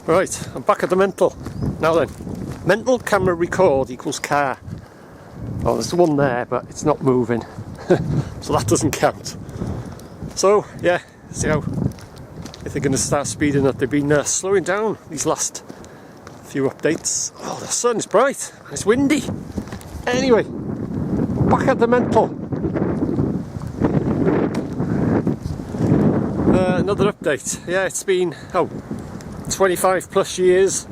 Right, I'm back at the mental. Now then, mental camera record equals car. Oh, there's one there, but it's not moving. So that doesn't count. So, yeah, see how if they're going to start speeding up. They've been slowing down these last few updates. Oh, the sun's bright and it's windy. Anyway, back at the mental. Another update. Yeah, it's been 25 plus years.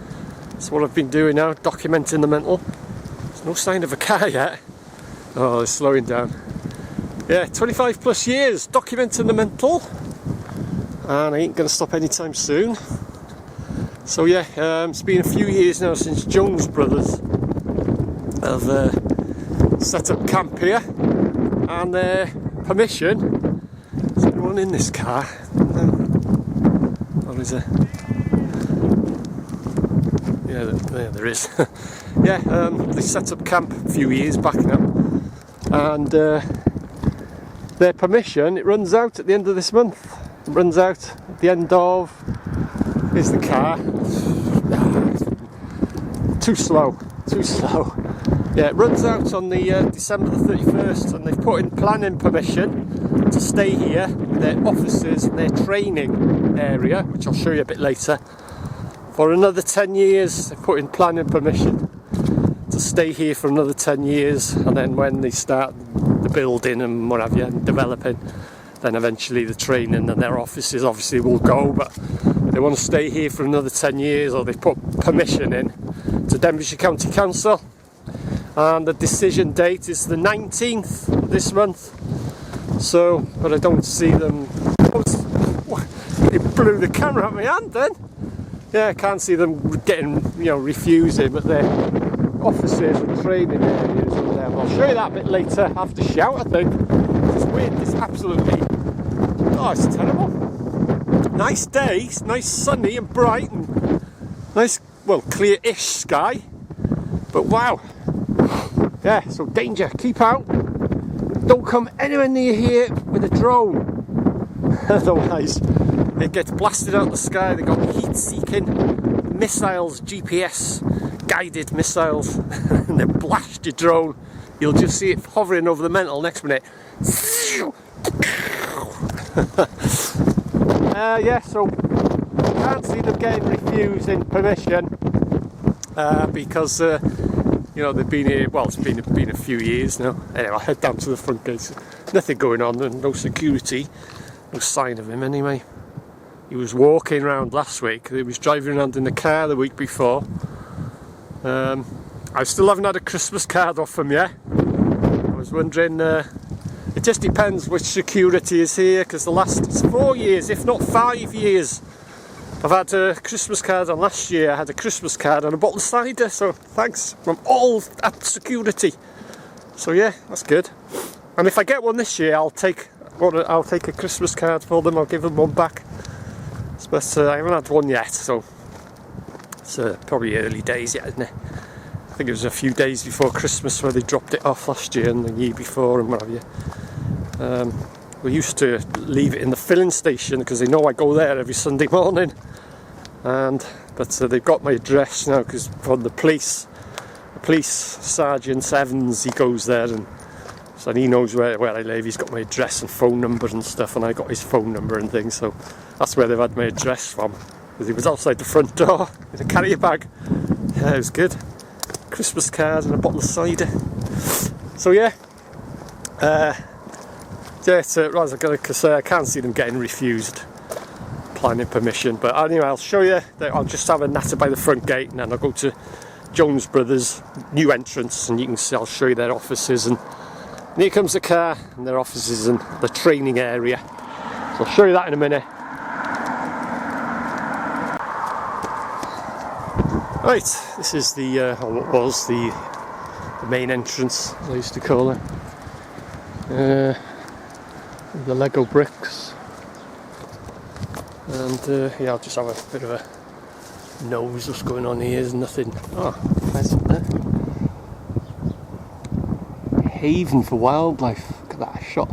That's what I've been doing now, documenting the mental. There's no sign of a car yet. Oh, they're slowing down. Yeah, 25 plus years documenting the mental, and I ain't going to stop anytime soon. So yeah, it's been a few years now since Jones Brothers have set up camp here, and their permission. Is anyone in this car? Or is there? Yeah, there is. Yeah, they set up camp a few years back now, and their permission, it runs out at the end of this month. It runs out at the end of... Here's the car. Too slow. Yeah, it runs out on the December the 31st, and they've put in planning permission to stay here with their offices and their training area, which I'll show you a bit later, for another 10 years. They've put in planning permission to stay here for another 10 years, and then when they start the building and what have you, and developing, then eventually the training and their offices obviously will go, but they want to stay here for another 10 years, or they've put permission in to Denbigh County Council, and the decision date is the 19th this month. So, but I don't see them. It blew the camera at my hand then. Yeah, I can't see them getting, refusing, but their offices and training areas are there. I'll show you that a bit later after shout, I think. It's weird, it's absolutely... Oh, it's terrible. Nice day, it's nice sunny and bright and nice, well, clear-ish sky. But wow. Yeah, so danger, keep out. Don't come anywhere near here with a drone. Otherwise, it gets blasted out of the sky. They've got heat-seeking missiles, GPS guided missiles, and they blast your drone. You'll just see it hovering over the mental next minute. Yeah, so I can't see them getting refusing permission because they've been here. Well, it's been a few years now. Anyway, I'll head down to the front gates. Nothing going on, and no security, no sign of him anyway. He was walking around last week. He was driving around in the car the week before. I still haven't had a Christmas card off him yet. I was wondering, it just depends which security is here, because the last 4 years, if not 5 years, I've had a Christmas card, and last year I had a Christmas card and a bottle of cider, so thanks from all at security. So yeah, that's good. And if I get one this year, I'll take a Christmas card for them. I'll give them one back. But I haven't had one yet, so it's probably early days yet, isn't it? I think it was a few days before Christmas where they dropped it off last year and the year before and what have you. We used to leave it in the filling station because they know I go there every Sunday morning. But they've got my address now, because from the police Sergeant Evans, he goes there, and so he knows where I live. He's got my address and phone number and stuff, and I got his phone number and things, so that's where they've had my address from. Because he was outside the front door in a carrier bag. Yeah, it was good. Christmas card and a bottle of cider. So yeah. Because I can't see them getting refused planning permission. But anyway, I'll show you. I'll just have a natter by the front gate, and then I'll go to Jones Brothers' new entrance, and you can see, I'll show you their offices. And here comes the car and their offices and the training area. So I'll show you that in a minute. Right, this is what was the main entrance, as I used to call it. The Lego bricks. And yeah, I'll just have a bit of a nose what's going on here. There's nothing. Oh, pheasant there. Haven for wildlife. Look at that shot.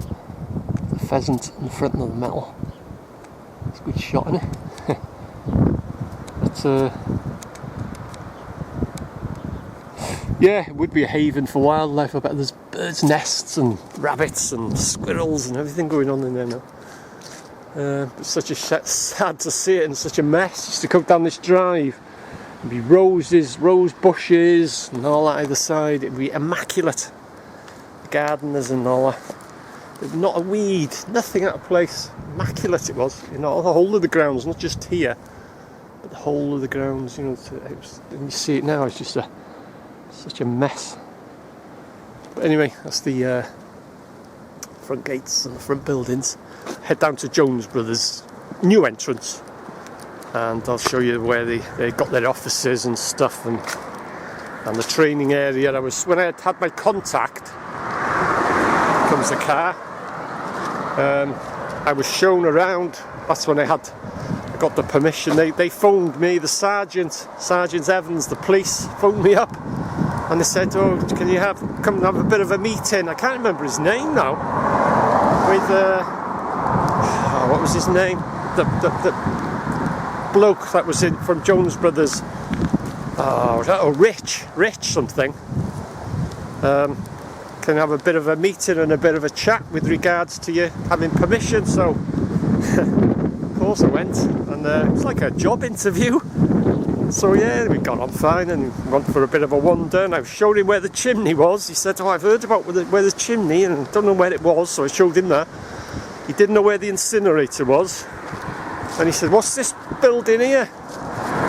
The pheasant in the front of the metal. It's a good shot, isn't it? But yeah, it would be a haven for wildlife. I bet there's birds' nests and rabbits and squirrels and everything going on in there now. It's such a sad to see it in such a mess. Just to come down this drive, there'd be roses, rose bushes, and all that either side. It'd be immaculate. The gardeners and all that. There'd not a weed, nothing out of place. Immaculate it was. You know, the whole of the grounds, not just here, but the whole of the grounds. You know, when you see it now, it's just such a mess. But anyway, that's the front gates and the front buildings. Head down to Jones Brothers' new entrance, and I'll show you where they got their offices and stuff, and the training area. When I had my contact, comes the car. I was shown around. That's when I got the permission. They phoned me, the Sergeant Evans, the police phoned me up, and they said, "Oh, can you come and have a bit of a meeting?" I can't remember his name now. With what was his name? The bloke that was in from Jones Brothers. Rich something. Can have a bit of a meeting and a bit of a chat with regards to you having permission. So of course I went, and it was like a job interview. So yeah, we got on fine and went for a bit of a wander, and I showed him where the chimney was. He said, "Oh, I've heard about where the chimney, and I don't know where it was." So I showed him that. He didn't know where the incinerator was, and he said, "What's this building here?"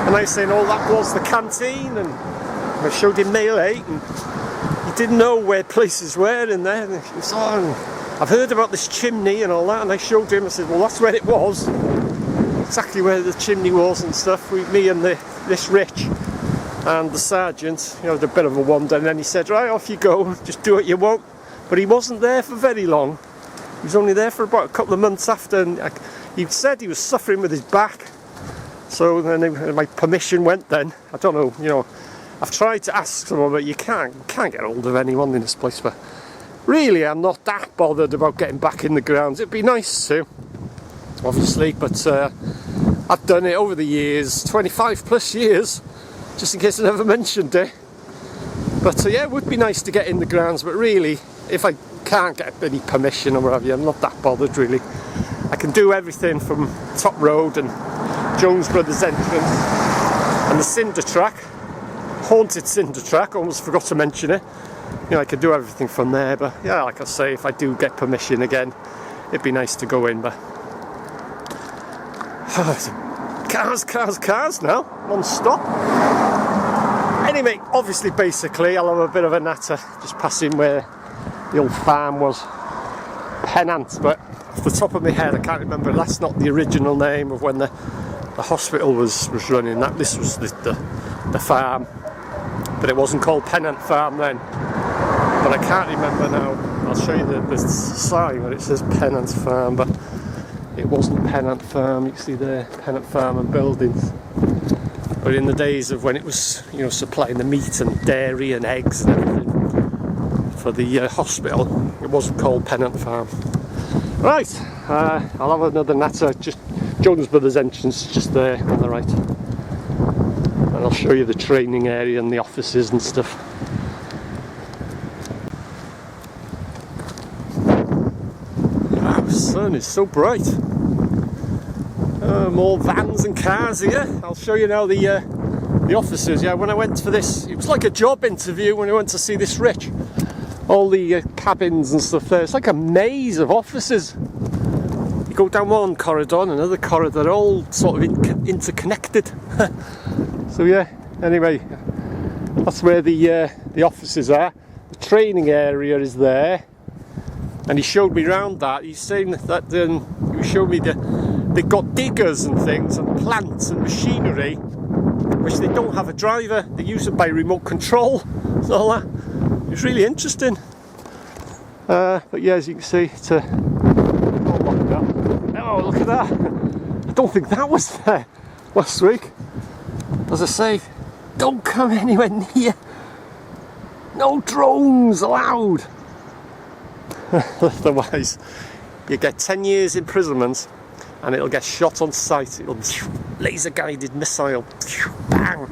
And I was saying, "Oh, that was the canteen," and I showed him Mail 8, and he didn't know where places were in there. And he said, "Oh, I've heard about this chimney and all that," and I showed him. I said, "Well, that's where it was, exactly where the chimney was and stuff." Me and this Rich and the sergeant, you know, had a bit of a wander, and then he said, "Right, off you go, just do what you want." But he wasn't there for very long. He was only there for about a couple of months after, and he said he was suffering with his back. So then my permission went then. I don't know, you know, I've tried to ask someone, but you can't get hold of anyone in this place. But really, I'm not that bothered about getting back in the grounds. It'd be nice to, obviously, but I've done it over the years, 25 plus years, just in case I never mentioned it. But yeah, it would be nice to get in the grounds, but really, if I can't get any permission or whatever, I'm not that bothered really. I can do everything from Top Road and Jones Brothers entrance and the cinder track, haunted cinder track, almost forgot to mention it. You know, I could do everything from there, but yeah, like I say, if I do get permission again, it'd be nice to go in. But cars now, non-stop. Anyway, obviously, basically, I'll have a bit of a natter just passing where the old farm was, Pennant, but off the top of my head I can't remember. That's not the original name of when the hospital was running. This was the farm, but it wasn't called Pennant Farm then. But I can't remember now. I'll show you the sign where it says Pennant Farm, but it wasn't Pennant Farm. You can see there, Pennant Farm and buildings. But in the days of when it was, you know, supplying the meat and dairy and eggs and everything for the hospital, it wasn't called Pennant Farm. Right, I'll have another natter. Just Jones Brothers entrance, just there on the right, and I'll show you the training area and the offices and stuff. Wow, the sun is so bright. More vans and cars here. I'll show you now the offices. Yeah, when I went for this, it was like a job interview when I went to see this Rich. All the cabins and stuff there. It's like a maze of offices. You go down one corridor and another corridor, they're all sort of interconnected. So yeah, anyway, that's where the offices are. The training area is there, and he showed me around that. He's saying that he showed me they've got diggers and things and plants and machinery which they don't have a driver. They use it by remote control and all that. It's really interesting. But yeah, as you can see, it's a... Oh, look at that! I don't think that was there last week. As I say, don't come anywhere near. No drones allowed. Otherwise, you get 10 years imprisonment, and it'll get shot on sight. It'll laser guided missile. Bang!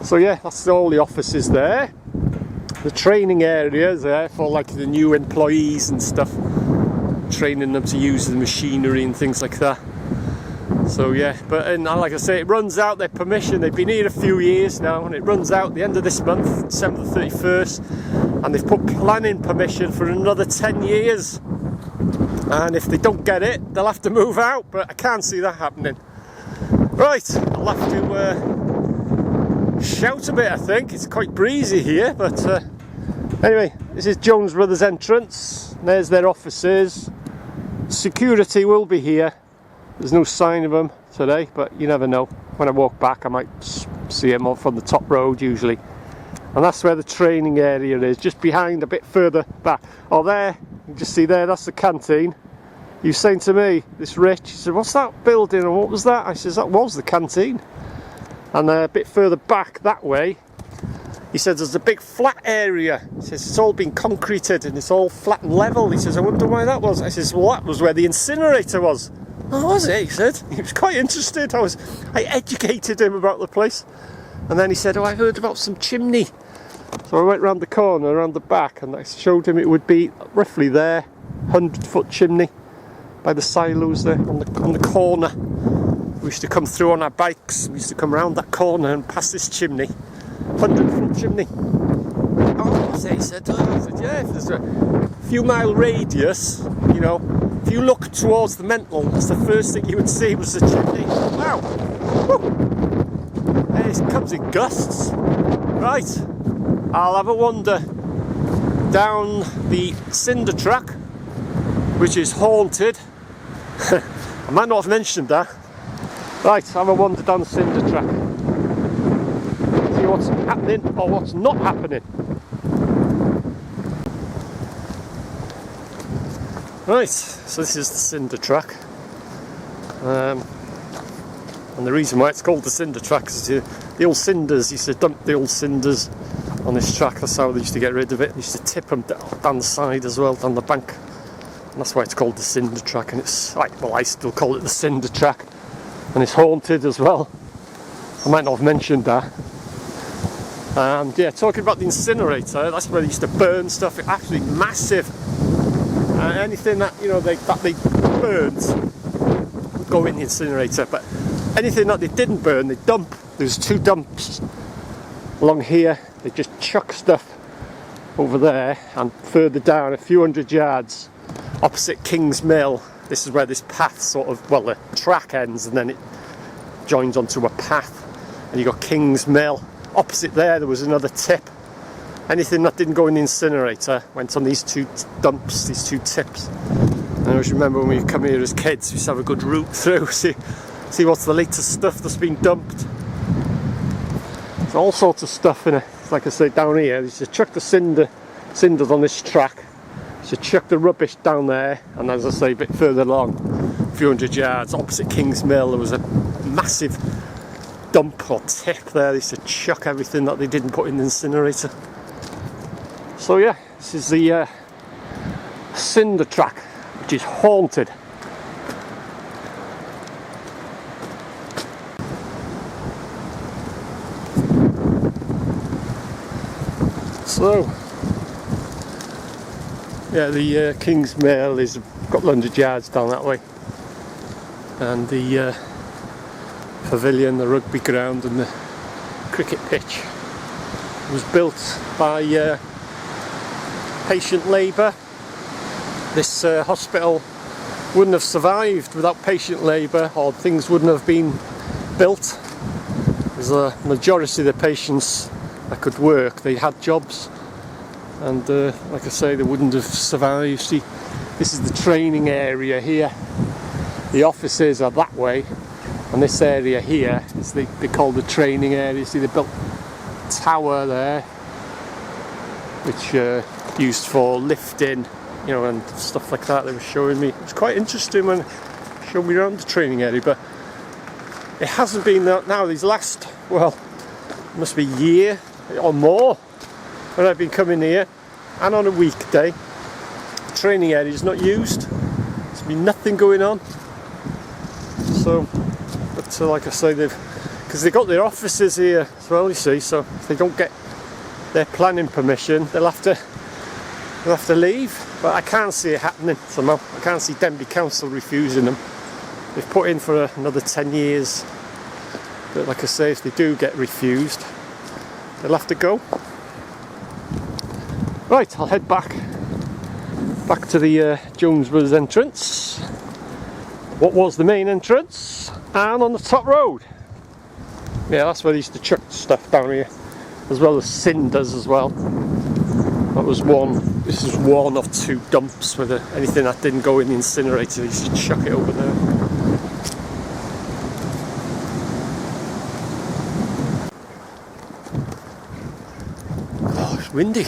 So yeah, that's all the offices there. The training areas there for like the new employees and stuff, training them to use the machinery and things like that. So yeah, but and like I say, it runs out their permission. They've been here a few years now, and it runs out the end of this month, December the 31st, and they've put planning permission for another 10 years. And if they don't get it, they'll have to move out, but I can't see that happening. Right, I'll have to shout a bit, I think. It's quite breezy here, but anyway, this is Jones Brothers entrance. There's their offices. Security will be here. There's no sign of them today, but you never know. When I walk back, I might see them off on the top road usually. And that's where the training area is, just behind, a bit further back. Oh, there, you just see there, that's the canteen. He was saying to me, this Rich, he said, what's that building and what was that? I says, that was the canteen. And a bit further back that way, he said there's a big flat area. He says it's all been concreted and it's all flat and level. He says, I wonder why that was. I says, well, that was where the incinerator was. Oh, was it? He said. He was quite interested. I educated him about the place. And then he said, oh, I heard about some chimney. So I went round the corner, around the back, and I showed him it would be roughly there, 100-foot chimney by the silos there on the corner. We used to come through on our bikes. We used to come round that corner and past this chimney, 100-foot chimney. Oh, was it? He said, yeah, if there's a few mile radius, you know, if you look towards the Mental, that's the first thing you would see was the chimney. Wow! Woo. And it comes in gusts. Right, I'll have a wander down the cinder track, which is haunted. I might not have mentioned that. Right, have a wander down the cinder track. See what's happening or what's not happening. Right, so this is the cinder track. And the reason why it's called the cinder track is the old cinders, used to dump the old cinders on this track. That's how they used to get rid of it. They used to tip them down the side as well, down the bank. And that's why it's called the cinder track. And it's, well, I still call it the cinder track. And it's haunted as well. I might not have mentioned that. And yeah, talking about the incinerator, that's where they used to burn stuff. It's actually massive. Anything that, you know, they burned would go in the incinerator, but anything that they didn't burn, they dump. There's 2 dumps along here. They just chuck stuff over there, and further down a few hundred yards opposite King's Mill. This is where this path sort of, well, the track ends and then it joins onto a path, and you got King's Mill. Opposite there was another tip. Anything that didn't go in the incinerator went on these 2 dumps, these 2 tips. And I always remember when we come here as kids, we used to have a good route through, see what's the latest stuff that's been dumped. There's all sorts of stuff in it. Like I say, down here, they used to chuck the cinders on this track. They used to chuck the rubbish down there, and as I say, a bit further along, a few hundred yards, opposite King's Mill, there was a massive dump or tip there. They used to chuck everything that they didn't put in the incinerator. So yeah, this is the cinder track, which is haunted. So yeah, the King's Mill is a couple hundred yards down that way, and the pavilion, the rugby ground and the cricket pitch was built by patient labour. This hospital wouldn't have survived without patient labour, or things wouldn't have been built. There's a majority of the patients that could work, they had jobs, and like I say, they wouldn't have survived. See, this is the training area here. The offices are that way, and this area here is they call the training area. See, they built a tower there, which used for lifting, you know, and stuff like that. They were showing me. It was quite interesting when they showed me around the training area, but it hasn't been that now. These last, well, must be a year or more when I've been coming here, and on a weekday, the training area is not used. There's been nothing going on. So to, like I say, because they've got their offices here as well, you see, so if they don't get their planning permission, they'll have to leave. But I can't see it happening somehow. I can't see Denbigh Council refusing them. They've put in for another 10 years. But like I say, if they do get refused, they'll have to go. Right, I'll head back to the Jones Brothers entrance. What was the main entrance, and on the top road. Yeah, that's where they used to chuck stuff down here, as well as cinders as well. That was one. This is one of two dumps with anything that didn't go in the incinerator. They used to chuck it over there. Oh, it's windy.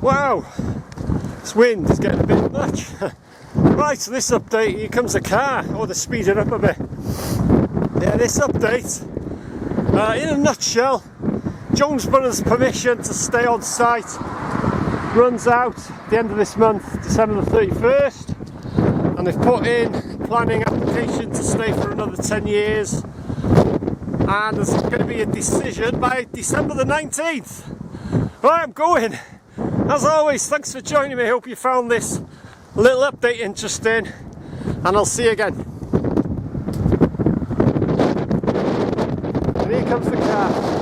Wow, this wind is getting a bit much. Right, so this update, here comes a car. Oh, they're speeding up a bit. Yeah, this update, in a nutshell, Jones Brothers' permission to stay on site runs out at the end of this month, December the 31st, and they've put in planning application to stay for another 10 years, and there's going to be a decision by December the 19th. Right, I'm going. As always, thanks for joining me. I hope you found this little update interesting, and I'll see you again. And here comes the car.